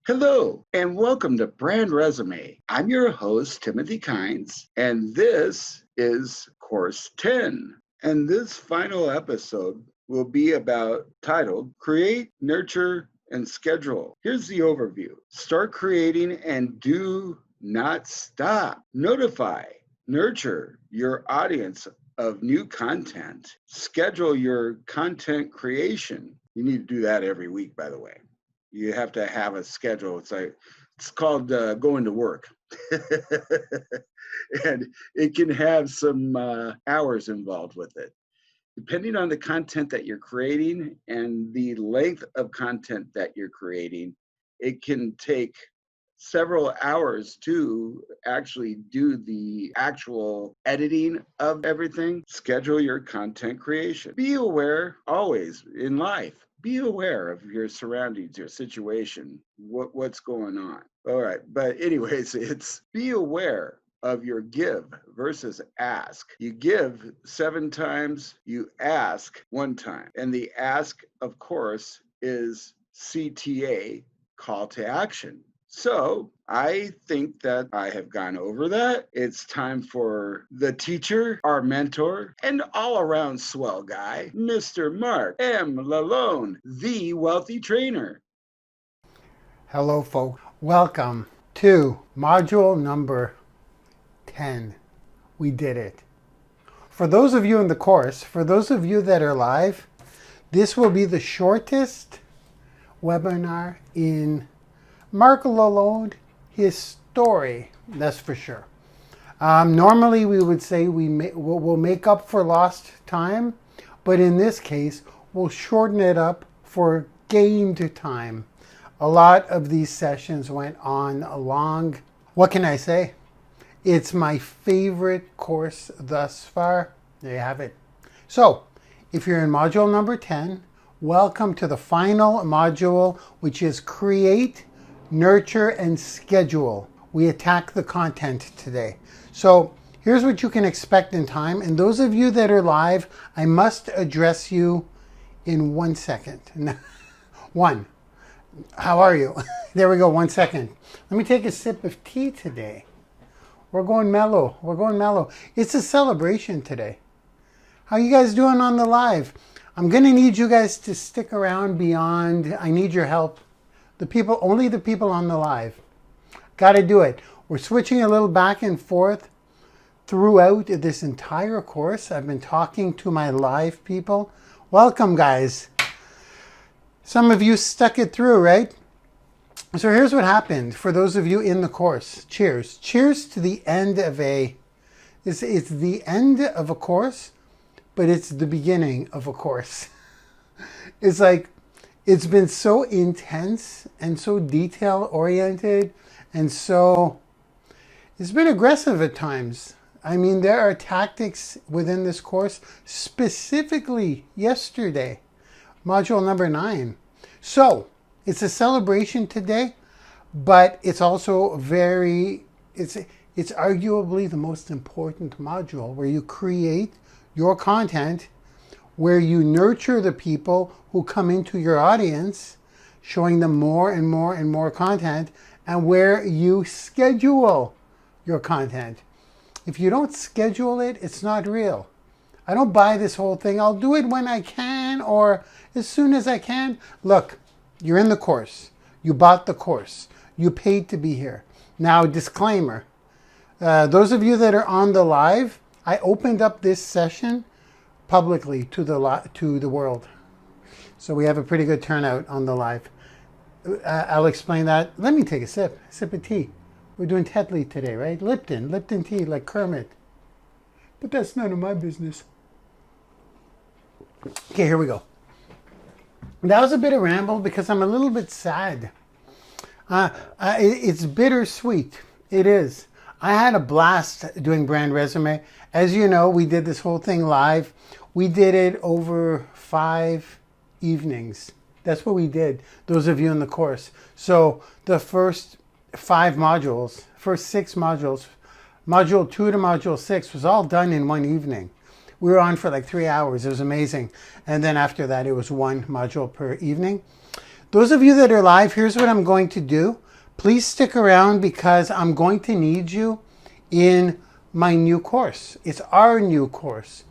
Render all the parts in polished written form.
Hello, and welcome to Brand Resume. I'm your host, Timothy Kynes, and this is Course 10. And this final episode will be titled Create, Nurture, and Schedule. Here's the overview. Start creating and do not stop. Notify, nurture your audience of new content. Schedule your content creation. You need to do that every week, by the way. You have to have a schedule. It's called going to work. And it can have some hours involved with it. Depending on the content that you're creating and the length of content that you're creating, it can take several hours to actually do the actual editing of everything. Schedule your content creation. Be aware always in life. Be aware of your surroundings, your situation, what's going on. All right. But anyways, it's be aware of your give versus ask. You give 7 times, you ask 1 time. And the ask, of course, is CTA, call to action. So I think that I have gone over that. It's time for the teacher, our mentor, and all around swell guy, Mr. Mark M. Lalone, the wealthy trainer. Hello, folks. Welcome to module number 10. We did it. For those of you in the course, for those of you that are live, this will be the shortest webinar in Mark Lalone, his story, that's for sure. Normally we would say we'll make up for lost time, but in this case, we'll shorten it up for gained time. A lot of these sessions went on long. What can I say? It's my favorite course thus far. There you have it. So, if you're in module number 10, welcome to the final module, which is Create, Nurture, and Schedule. We attack the content today. So here's what you can expect in time. And those of you that are live, I must address you in 1 second. 1. How are you? There we go, 1 second. Let me take a sip of tea today. We're going mellow. We're going mellow. It's a celebration today. How you guys doing on the live? I'm going to need you guys to stick around beyond. I need your help. Only the people on the live. Got to do it. We're switching a little back and forth throughout this entire course. I've been talking to my live people. Welcome, guys. Some of you stuck it through, right? So here's what happened for those of you in the course. Cheers. Cheers to the end of it's the end of a course, but it's the beginning of a course. It's like, it's been so intense and so detail oriented and so, it's been aggressive at times. I mean, there are tactics within this course, specifically yesterday, module number 9. So, it's a celebration today, but it's also it's arguably the most important module where you create your content, where you nurture the people who come into your audience, showing them more and more and more content, and where you schedule your content. If you don't schedule it, it's not real. I don't buy this whole thing. I'll do it when I can or as soon as I can. Look, you're in the course. You bought the course. You paid to be here. Now, disclaimer. Those of you that are on the live, I opened up this session publicly to the world. So we have a pretty good turnout on the live. I'll explain that. Let me take a sip of tea. We're doing Tetley today, right? Lipton tea, like Kermit. But that's none of my business. Okay, here we go. That was a bit of ramble because I'm a little bit sad. It's bittersweet. It is. I had a blast doing Brand Resume. As you know, we did this whole thing live. We did it over 5 evenings. That's what we did, those of you in the course. So the first 6 modules, module 2 to module 6 was all done in 1 evening. We were on for like 3 hours. It was amazing. And then after that, it was 1 module per evening. Those of you that are live, here's what I'm going to do. Please stick around because I'm going to need you in my new course. It's our new course.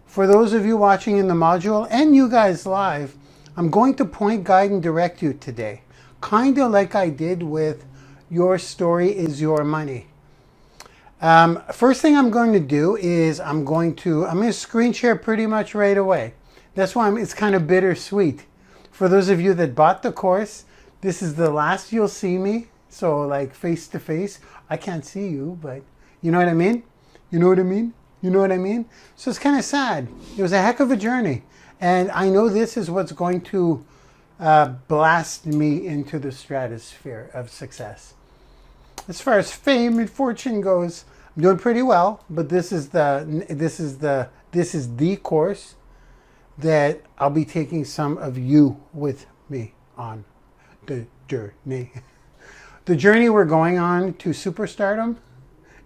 For those of you watching in the module and you guys live, I'm going to point, guide, and direct you today. Kind of like I did with Your Story is Your Money. First thing I'm going to do is I'm going to screen share pretty much right away. That's why it's kind of bittersweet. For those of you that bought the course, this is the last you'll see me. So like face to face, I can't see you, but you know what I mean? You know what I mean? You know what I mean? So it's kind of sad. It was a heck of a journey. And I know this is what's going to blast me into the stratosphere of success. As far as fame and fortune goes, I'm doing pretty well, but this is the course that I'll be taking some of you with me on the journey. The journey we're going on to superstardom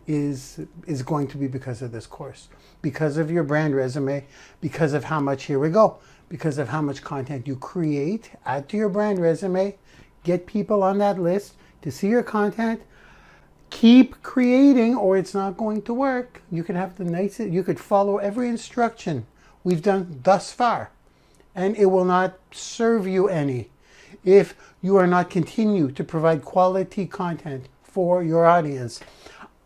is going to be because of this course, because of your brand resume, because of how much, here we go, because of how much content you create, add to your brand resume, get people on that list to see your content. Keep creating or it's not going to work. You could have you could follow every instruction we've done thus far and it will not serve you any if you are not continue to provide quality content for your audience.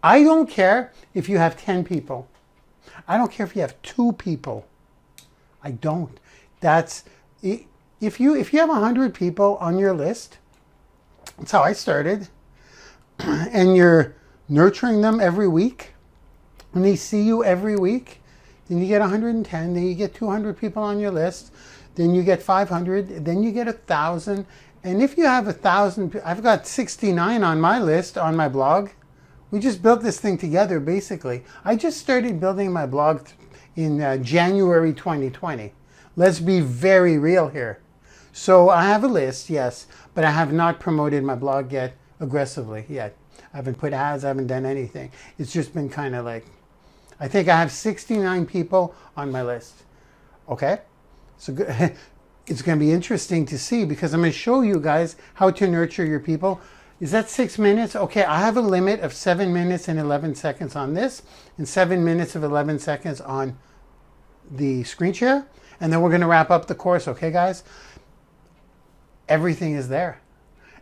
I don't care if you have 10 people. I don't care if you have 2 people. I don't. If you have 100 people on your list, that's how I started. And you're nurturing them every week, and they see you every week, then you get 110, then you get 200 people on your list, then you get 500, then you get 1,000. And if you have 1,000, I've got 69 on my list on my blog. We just built this thing together, basically. I just started building my blog in January 2020. Let's be very real here. So I have a list, yes, but I have not promoted my blog yet. Aggressively yet. I haven't put ads, I haven't done anything. It's just been kind of like, I think I have 69 people on my list. Okay? So it's going to be interesting to see because I'm going to show you guys how to nurture your people. Is that 6 minutes? Okay, I have a limit of 7 minutes and 11 seconds on this and 7 minutes of 11 seconds on the screen share. And then we're going to wrap up the course. Okay, guys? Everything is there.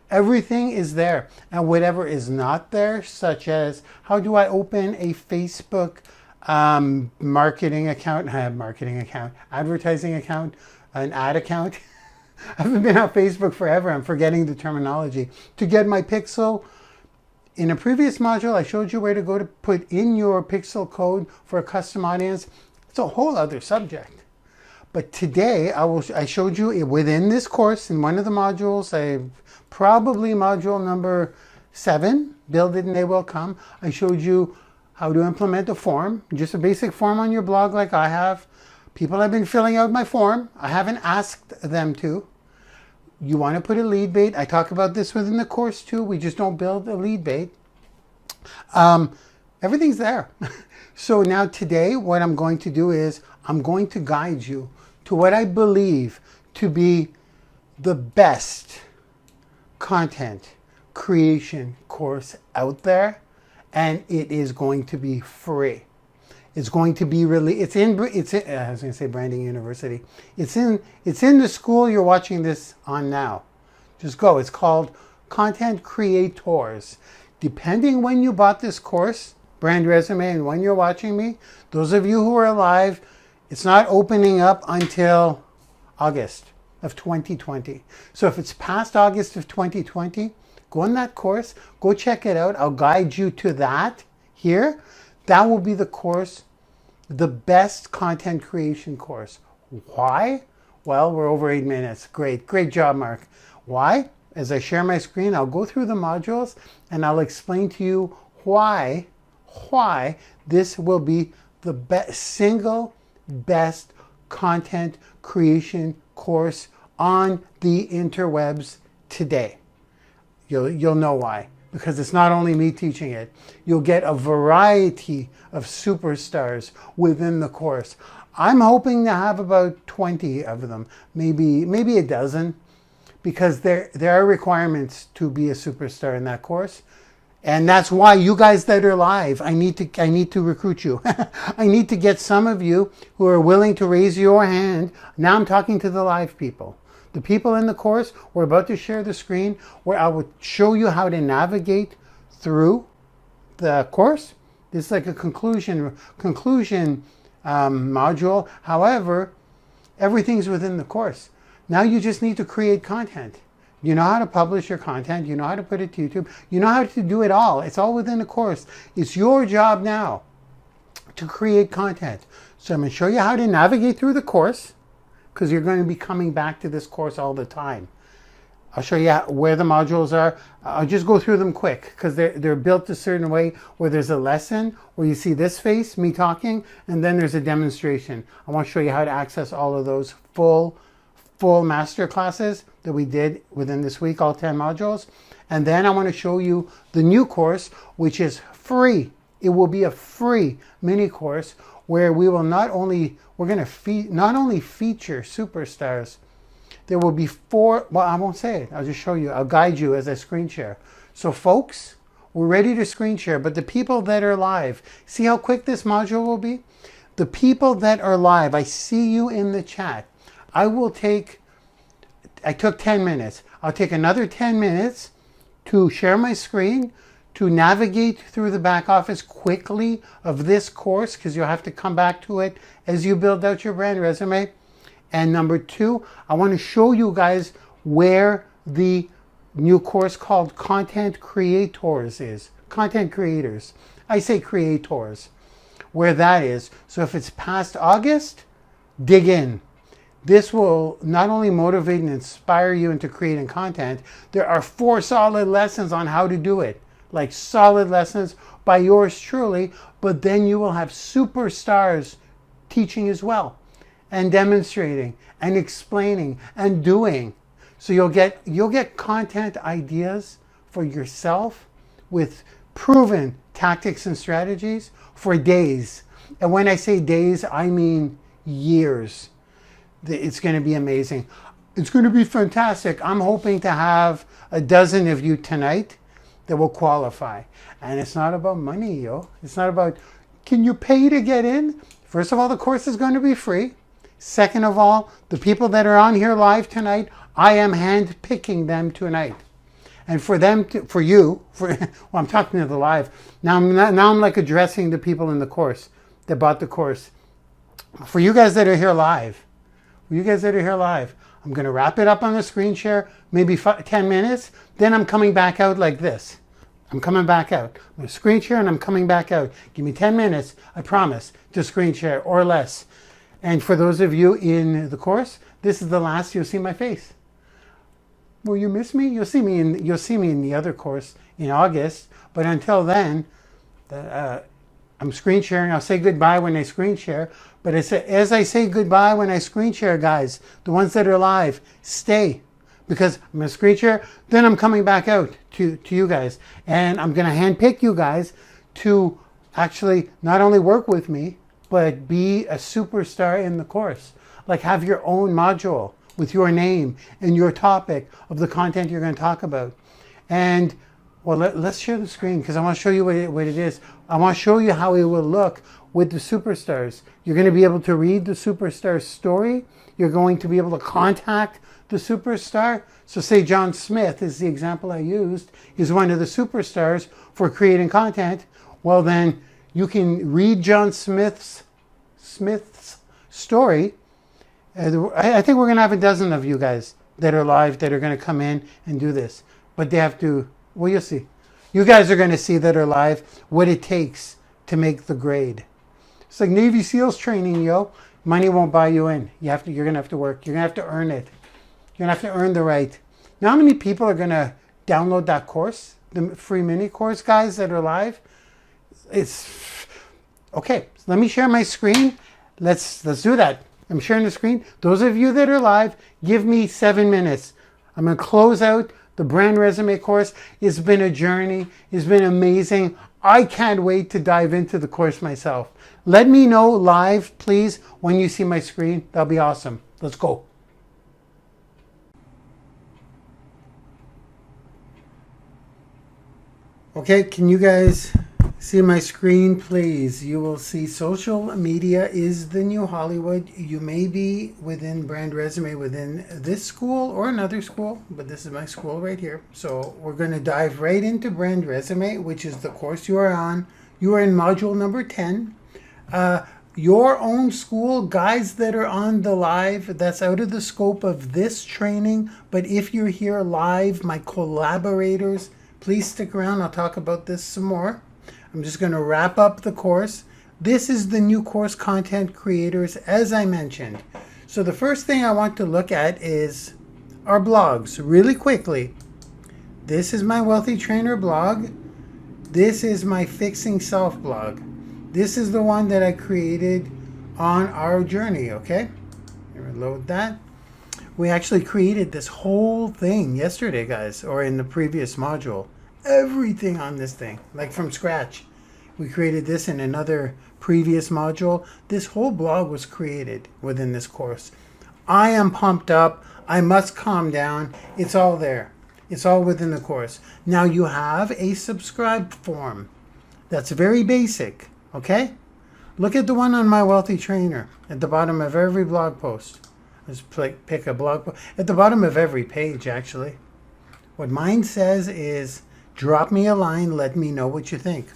Everything is there. And whatever is not there, such as how do I open a Facebook advertising account, an ad account. I haven't been on Facebook forever. I'm forgetting the terminology. To get my pixel, in a previous module, I showed you where to go to put in your pixel code for a custom audience. It's a whole other subject. But today, I showed you within this course, in one of the modules, probably module number 7, Build It and They Will Come. I showed you how to implement a form, just a basic form on your blog like I have. People have been filling out my form. I haven't asked them to. You want to put a lead bait. I talk about this within the course too. We just don't build a lead bait. Everything's there. So now today, what I'm going to do is I'm going to guide you to what I believe to be the best content creation course out there, and it is going to be free. It's going to be really, I was going to say Branding University. It's in the school you're watching this on now. Just go. It's called Content Creators. Depending when you bought this course, Brand Resume, and when you're watching me, those of you who are alive, it's not opening up until August of 2020. So if it's past August of 2020, go on that course, go check it out. I'll guide you to that here. That will be the course, the best content creation course. Why? Well, we're over 8 minutes. Great job, Mark. Why? As I share my screen, I'll go through the modules and I'll explain to you why this will be the single best content creation course on the interwebs today. You'll know why. Because it's not only me teaching it. You'll get a variety of superstars within the course. I'm hoping to have about 20 of them, maybe a dozen, because there are requirements to be a superstar in that course. And that's why you guys that are live, I need to recruit you. I need to get some of you who are willing to raise your hand. Now I'm talking to the live people. The people in the course, we're about to share the screen where I will show you how to navigate through the course. This is like a conclusion module. However, everything's within the course. Now you just need to create content. You know how to publish your content. You know how to put it to YouTube. You know how to do it all. It's all within the course. It's your job now to create content. So I'm going to show you how to navigate through the course, because you're going to be coming back to this course all the time. I'll show you where the modules are. I'll just go through them quick, because they're built a certain way where there's a lesson where you see this face, me talking, and then there's a demonstration. I want to show you how to access all of those full master classes that we did within this week, all 10 modules. And then I want to show you the new course, which is free. It will be a free mini course where we will not only feature superstars. There will be 4, well, I won't say it. I'll just show you. I'll guide you as I screen share. So folks, we're ready to screen share, but the people that are live, see how quick this module will be? The people that are live, I see you in the chat. I took 10 minutes. I'll take another 10 minutes to share my screen, to navigate through the back office quickly of this course, because you'll have to come back to it as you build out your brand resume. And number 2, I want to show you guys where the new course called Content Creators is. Content Creators. I say creators. Where that is. So if it's past August, dig in. This will not only motivate and inspire you into creating content, there are 4 solid lessons on how to do it. Like solid lessons by yours truly, but then you will have superstars teaching as well, and demonstrating and explaining and doing. So you'll get content ideas for yourself with proven tactics and strategies for days. And when I say days, I mean years. It's going to be amazing. It's going to be fantastic. I'm hoping to have a dozen of you tonight that will qualify. And it's not about money, yo. It's not about, can you pay to get in? First of all, the course is going to be free. Second of all, the people that are on here live tonight, I am hand-picking them tonight. And for you, well, I'm talking to the live. Now I'm like addressing the people in the course that bought the course. For you guys that are here live, I'm going to wrap it up on the screen share, maybe 10 minutes. Then I'm coming back out like this. I'm coming back out. I'm going to screen share and I'm coming back out. Give me 10 minutes, I promise, to screen share or less. And for those of you in the course, this is the last you'll see my face. Will you miss me? You'll see me in the other course in August. But until then, I'm screen sharing. I'll say goodbye when I screen share. But as I say goodbye when I screen share, guys, the ones that are live, stay. Because I'm going to screen share, then I'm coming back out to you guys. And I'm going to handpick you guys to actually not only work with me, but be a superstar in the course. Like have your own module with your name and your topic of the content you're going to talk about. And well, let's share the screen because I want to show you what it is. I want to show you how it will look with the superstars. You're going to be able to read the superstar's story. You're going to be able to contact the superstar. So say John Smith is the example I used. He's one of the superstars for creating content. Well, then you can read John Smith's story. I think we're going to have a dozen of you guys that are live that are going to come in and do this. But they have to, well, you'll see. You guys are going to see that are live what it takes to make the grade. It's like Navy SEALs training, yo. Money won't buy you in. You're going to have to work. You're going to have to earn it. You're going to have to earn the right. Now, how many people are going to download that course, the free mini course, guys, that are live? It's okay. So let me share my screen. Let's do that. I'm sharing the screen. Those of you that are live, give me 7 minutes. I'm going to close out the brand resume course. It's been a journey. It's been amazing. I can't wait to dive into the course myself. Let me know live, please, when you see my screen. That'll be awesome. Let's go. Okay, can you guys see my screen, please? You will see social media is the new Hollywood. You may be within Brand Resume within this school or another school, but this is my school right here. So we're going to dive right into Brand Resume, which is the course you are on. You are in module number 10. Your own school, guys that are on the live, that's out of the scope of this training. But if you're here live, my collaborators, please stick around. I'll talk about this some more. I'm just going to wrap up the course. This is the new course, Content Creators, as I mentioned. So the first thing I want to look at is our blogs really quickly. This is my Wealthy Trainer blog. This is my Fixing Self blog. This is the one that I created on our journey, okay? Reload that. We actually created this whole thing yesterday, guys, or in the previous module. Everything on this thing, like from scratch. We created this in another previous module. This whole blog was created within this course. I am pumped up. I must calm down. It's all there. It's all within the course. Now you have a subscribe form. That's very basic. Okay? Look at the one on my Wealthy Trainer at the bottom of every blog post. Let's pick a blog post. At the bottom of every page, actually. What mine says is, drop me a line, let me know what you think.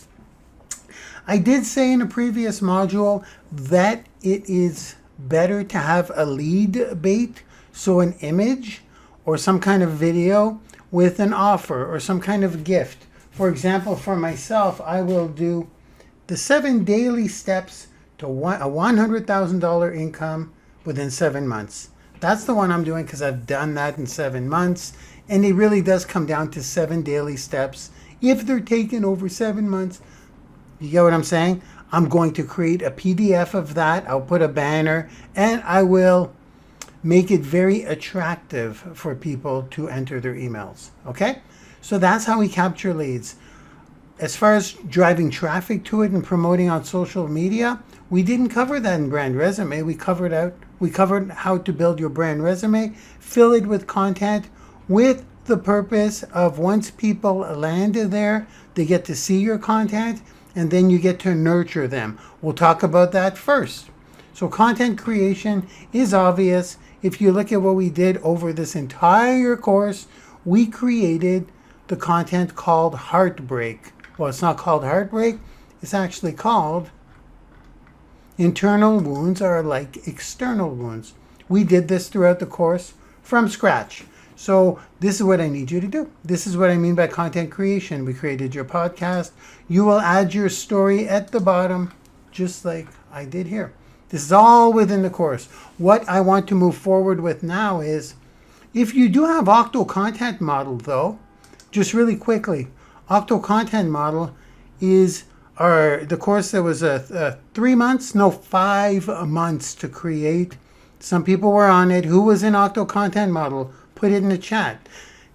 I did say in a previous module that it is better to have a lead bait, so an image or some kind of video with an offer or some kind of gift. For example, for myself, I will do the 7 daily steps to a $100,000 income within 7 months. That's the one I'm doing because I've done that in 7 months. And it really does come down to 7 daily steps. If they're taken over 7 months, you get what I'm saying? I'm going to create a PDF of that. I'll put a banner and I will make it very attractive for people to enter their emails. Okay? So that's how we capture leads. As far as driving traffic to it and promoting on social media, we didn't cover that in Brand Resume. We covered how to build your brand resume, fill it with content with the purpose of once people land there, they get to see your content and then you get to nurture them. We'll talk about that first. So content creation is obvious. If you look at what we did over this entire course, we created the content called Heartbreak. Well, it's not called Heartbreak. It's actually called Internal Wounds Are Like External Wounds. We did this throughout the course from scratch. So this is what I need you to do. This is what I mean by content creation. We created your podcast. You will add your story at the bottom, just like I did here. This is all within the course. What I want to move forward with now is, if you do have Octo Content Model though, just really quickly, Octo Content Model is the course that was 3 months, no, 5 months to create. Some people were on it. Who was in Octo Content Model? Put it in the chat.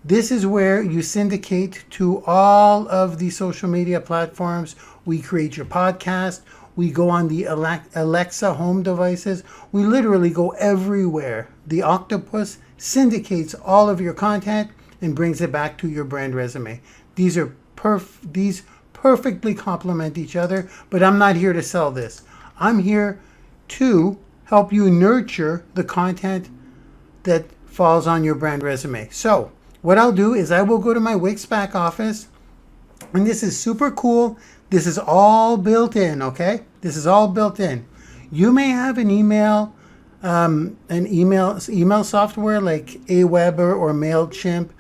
This is where you syndicate to all of the social media platforms. We create your podcast. We go on the Alexa home devices. We literally go everywhere. The octopus syndicates all of your content and brings it back to your brand resume. These perfectly complement each other, but I'm not here to sell this. I'm here to help you nurture the content that falls on your brand resume. So what I'll do is I will go to my Wix back office, and this is super cool. This is all built in, okay? This is all built in. You may have an email software like Aweber or MailChimp.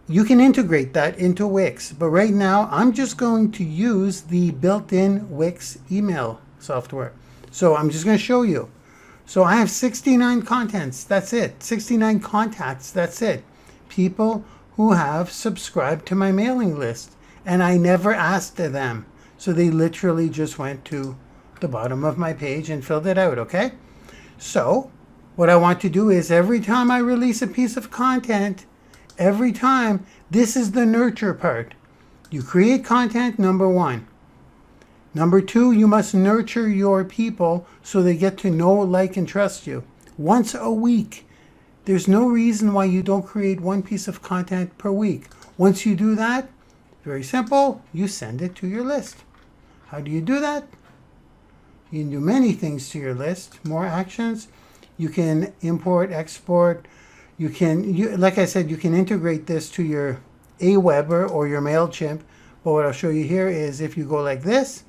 You can integrate that into Wix, but right now I'm just going to use the built-in Wix email software. So I'm just going to show you. So I have 69 contents, that's it. 69 contacts, that's it. People who have subscribed to my mailing list, and I never asked them. So they literally just went to the bottom of my page and filled it out, okay? So what I want to do is every time I release a piece of content, every time, this is the nurture part. You create content, number 1. Number 2, you must nurture your people so they get to know, like, and trust you. Once a week. There's no reason why you don't create one piece of content per week. Once you do that, Very simple. You send it to your list. How do you do that? You can do many things to your list. More actions. You can import, export. You can, like I said, you can integrate this to your Aweber or your MailChimp. But what I'll show you here is if you go like this,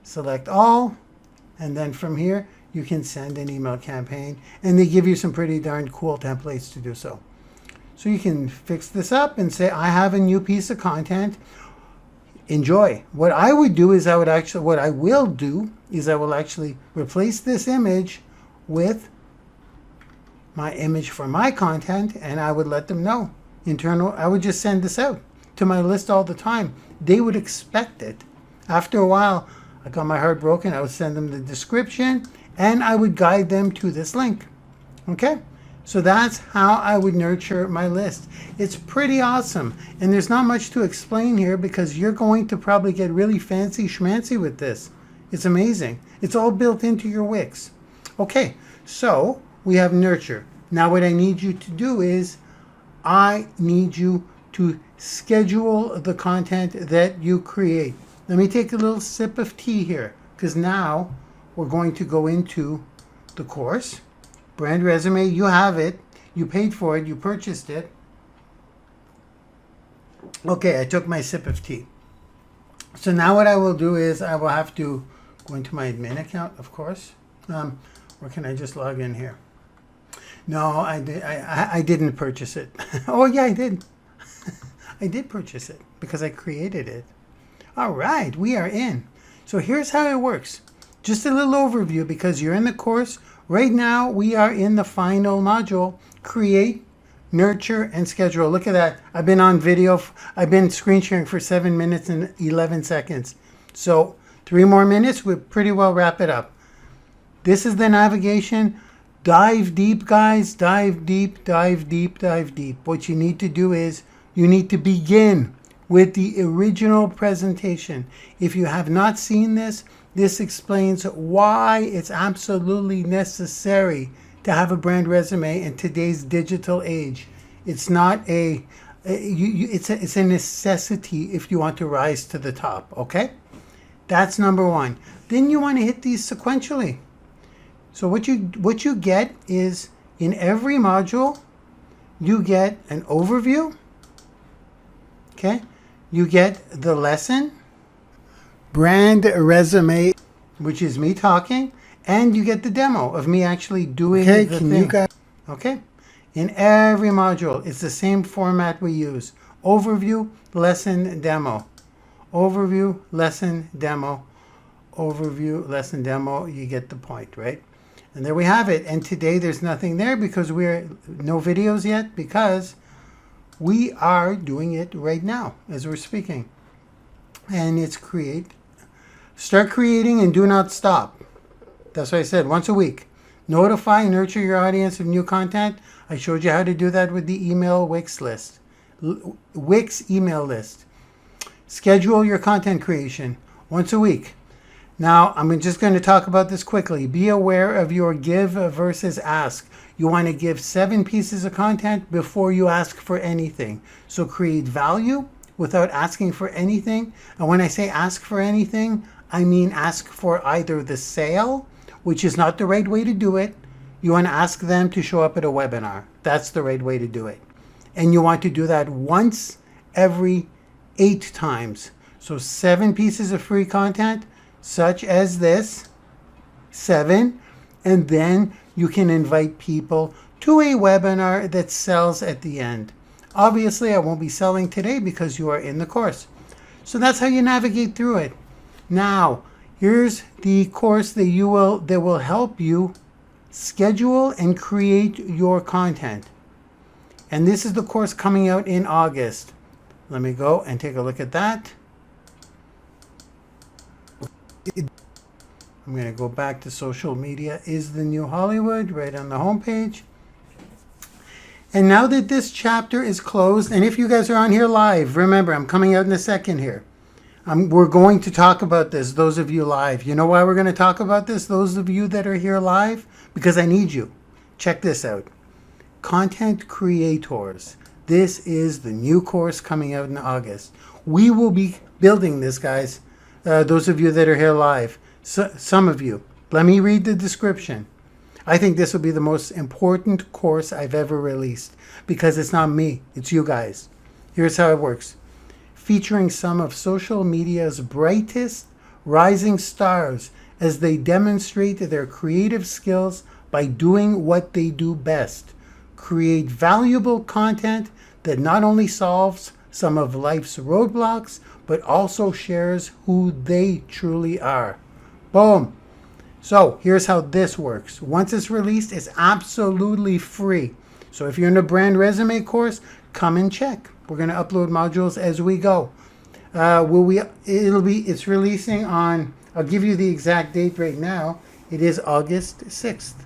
select all, and then from here, you can send an email campaign. And they give you some pretty darn cool templates to do so. So you can fix this up and say, I have a new piece of content. Enjoy. What I would do is I will actually replace this image with my image for my content, and I would let them know. I would just send this out to my list all the time. They would expect it. After a while, I got my heart broken. I would send them the description, and I would guide them to this link. Okay? So that's how I would nurture my list. It's pretty awesome. And there's not much to explain here because you're going to probably get really fancy schmancy with this. It's amazing. It's all built into your Wix. Okay, so we have nurture. Now what I need you to do is I need you to schedule the content that you create. Let me take a little sip of tea here because now we're going to go into the course. Brand resume, you have it. You paid for it. You purchased it. Okay, I took my sip of tea. So now what I will do is I will have to go into my admin account, of course. Or can I just log in here? No, I didn't purchase it. Oh, yeah, I did. I did purchase it because I created it. All right, we are in. So here's how it works. Just a little overview because you're in the course. Right now, we are in the final module, create, nurture, and schedule. Look at that. I've been on video. I've been screen sharing for 7 minutes and 11 seconds. So 3 more minutes, we'll pretty well wrap it up. This is the navigation. Dive deep, guys. Dive deep, dive deep, dive deep. What you need to do is you need to begin with the original presentation. If you have not seen this, this explains why it's absolutely necessary to have a brand resume in today's digital age. It's not it's a necessity if you want to rise to the top, okay? That's number one. Then you want to hit these sequentially. So what you get is in every module, you get an overview, okay? You get the lesson, brand resume, which is me talking, and you get the demo of me actually doing the thing. Okay? In every module, it's the same format we use. Overview, lesson, demo. Overview, lesson, demo. Overview, lesson, demo. You get the point, right? And there we have it. And today there's nothing there because no videos yet because we are doing it right now as we're speaking. And it's start creating and do not stop. That's what I said, once a week. Notify, nurture your audience of new content. I showed you how to do that with the email Wix list. Wix email list. Schedule your content creation once a week. Now, I'm just going to talk about this quickly. Be aware of your give versus ask. You want to give 7 pieces of content before you ask for anything. So create value without asking for anything. And when I say ask for anything, I mean ask for either the sale, which is not the right way to do it. You want to ask them to show up at a webinar. That's the right way to do it. And you want to do that once every 8 times. So 7 pieces of free content, such as this, 7, and then you can invite people to a webinar that sells at the end. Obviously, I won't be selling today because you are in the course. So that's how you navigate through it. Now, here's the course that will help you schedule and create your content. And this is the course coming out in August. Let me go and take a look at that. I'm going to go back to social media is the new Hollywood right on the homepage. And now that this chapter is closed, and if you guys are on here live, remember, I'm coming out in a second here. We're going to talk about this, those of you live. You know why we're going to talk about this, those of you that are here live? Because I need you. Check this out. Content creators. This is the new course coming out in August. We will be building this, guys. Those of you that are here live, some of you. Let me read the description. I think this will be the most important course I've ever released because it's not me, it's you guys. Here's how it works. Featuring some of social media's brightest rising stars as they demonstrate their creative skills by doing what they do best. Create valuable content that not only solves some of life's roadblocks, but also shares who they truly are. Boom. So here's how this works. Once it's released, it's absolutely free. So if you're in a brand resume course, come and check. We're going to upload modules as we go. It's releasing on, I'll give you the exact date right now. It is August 6th,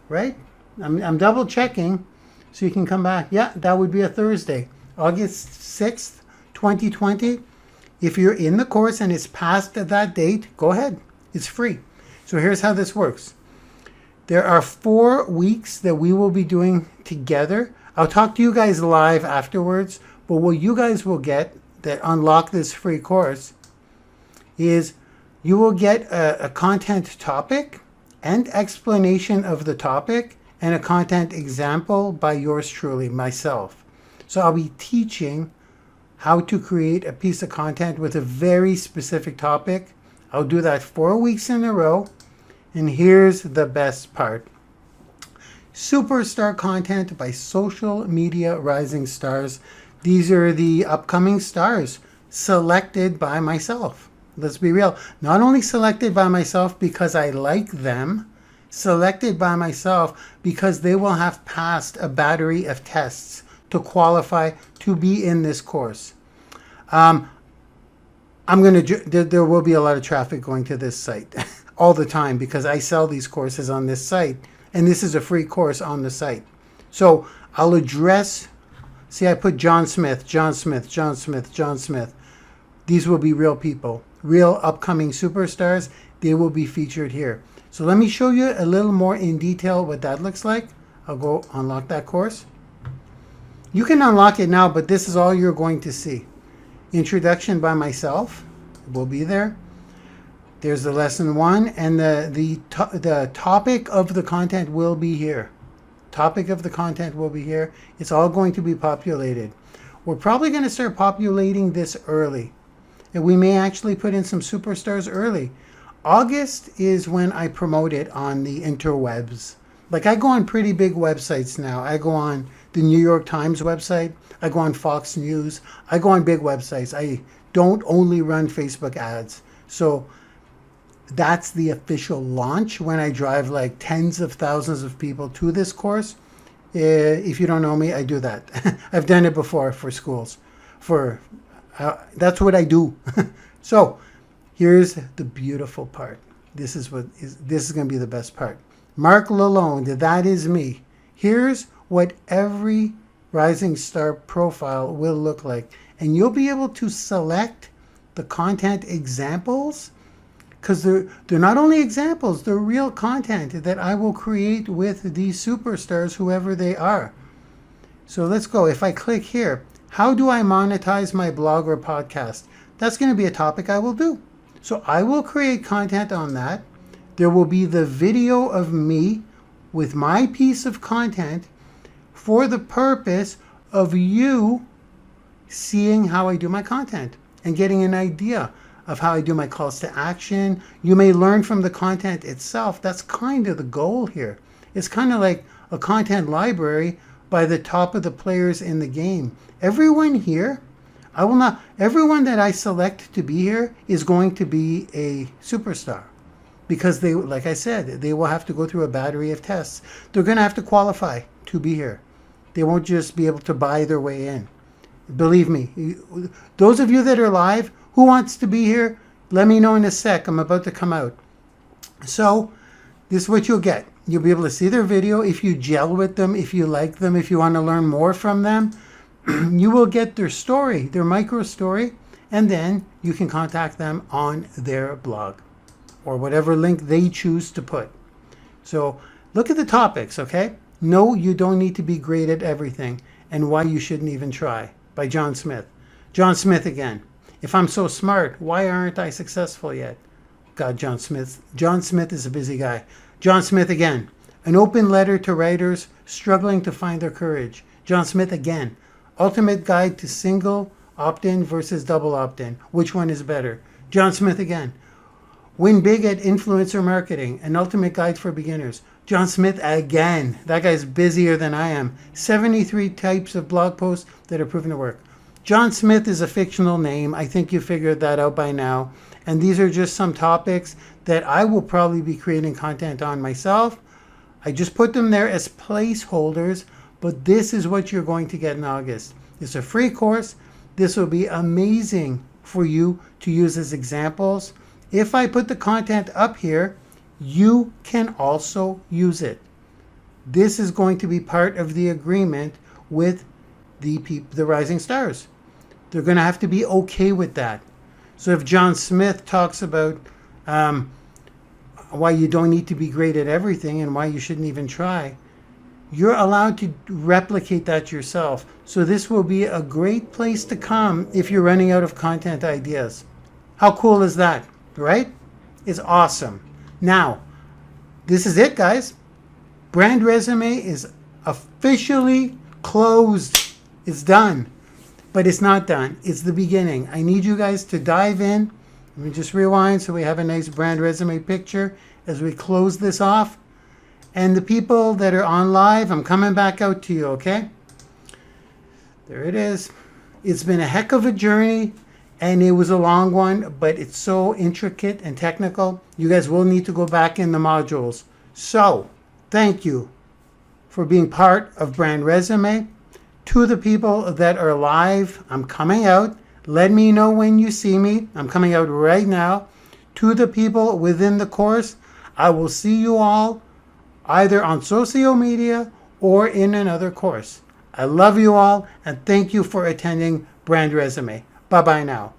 right? I'm double checking so you can come back. Yeah, that would be a Thursday, August 6th, 2020. If you're in the course and it's past that date, go ahead. It's free. So here's how this works. There are 4 weeks that we will be doing together. I'll talk to you guys live afterwards, but what you guys will get that unlock this free course is you will get a content topic and explanation of the topic and a content example by yours truly, myself. So I'll be teaching how to create a piece of content with a very specific topic. I'll do that 4 weeks in a row. And here's the best part. Superstar content by social media rising stars. These are the upcoming stars selected by myself. Let's be real. Not only selected by myself because I like them, selected by myself because they will have passed a battery of tests to qualify to be in this course. There will be a lot of traffic going to this site all the time because I sell these courses on this site, and this is a free course on the site. So I'll address, see, I put John Smith, John Smith, John Smith, John Smith. These will be real people, real upcoming superstars. They will be featured here. So let me show you a little more in detail what that looks like. I'll go unlock that course. You can unlock it now, but this is all you're going to see. Introduction by myself will be there. There's the lesson 1, and the topic of the content will be here. Topic of the content will be here. It's all going to be populated. We're probably going to start populating this early, and we may actually put in some superstars early. August is when I promote it on the interwebs. Like, I go on pretty big websites now. I go on the New York Times website. I go on Fox News. I go on big websites. I don't only run Facebook ads. So that's the official launch when I drive like tens of thousands of people to this course. If you don't know me, I do that. I've done it before for schools. That's what I do. So here's the beautiful part. This is going to be the best part. Mark Lalonde, that is me. Here's what every rising star profile will look like. And you'll be able to select the content examples, because they're not only examples, they're real content that I will create with these superstars, whoever they are. So let's go. If I click here, how do I monetize my blog or podcast? That's going to be a topic I will do. So I will create content on that. There will be the video of me with my piece of content for the purpose of you seeing how I do my content and getting an idea of how I do my calls to action. You may learn from the content itself. That's kind of the goal here. It's kind of like a content library by the top of the players in the game. Everyone here, everyone that I select to be here is going to be a superstar, because they, like I said, they will have to go through a battery of tests. They're going to have to qualify to be here. They won't just be able to buy their way in. Believe me, those of you that are live, who wants to be here? Let me know in a sec. I'm about to come out. So this is what you'll get. You'll be able to see their video. If you gel with them, if you like them, if you want to learn more from them, you will get their story, their micro story, and then you can contact them on their blog or whatever link they choose to put. So look at the topics, okay? No, you don't need to be great at everything. and Why You Shouldn't Even Try by John Smith. John Smith again. If I'm so smart, why aren't I successful yet? God, John Smith. John Smith is a busy guy. John Smith again. An open letter to writers struggling to find their courage. John Smith again. Ultimate guide to single opt-in versus double opt-in. Which one is better? John Smith again. Win big at influencer marketing. An ultimate guide for beginners. John Smith again. That guy's busier than I am. 73 types of blog posts that are proven to work. John Smith is a fictional name. I think you figured that out by now. And these are just some topics that I will probably be creating content on myself. I just put them there as placeholders, but this is what you're going to get in August. It's a free course. This will be amazing for you to use as examples. If I put the content up here, you can also use it. This is going to be part of the agreement with the Rising Stars. They're going to have to be okay with that. So if John Smith talks about why you don't need to be great at everything and why you shouldn't even try, you're allowed to replicate that yourself. So this will be a great place to come if you're running out of content ideas. How cool is that, right? It's awesome. Now, this is it, guys. Brand Resume is officially closed. It's done. But it's not done. It's the beginning. I need you guys to dive in. Let me just rewind so we have a nice Brand Resume picture as we close this off. And the people that are on live, I'm coming back out to you, okay? There it is. It's been a heck of a journey, and it was a long one, but it's so intricate and technical. You guys will need to go back in the modules. So, thank you for being part of Brand Resume. To the people that are live, I'm coming out. Let me know when you see me. I'm coming out right now. To the people within the course, I will see you all either on social media or in another course. I love you all, and thank you for attending Brand Resume. Bye-bye now.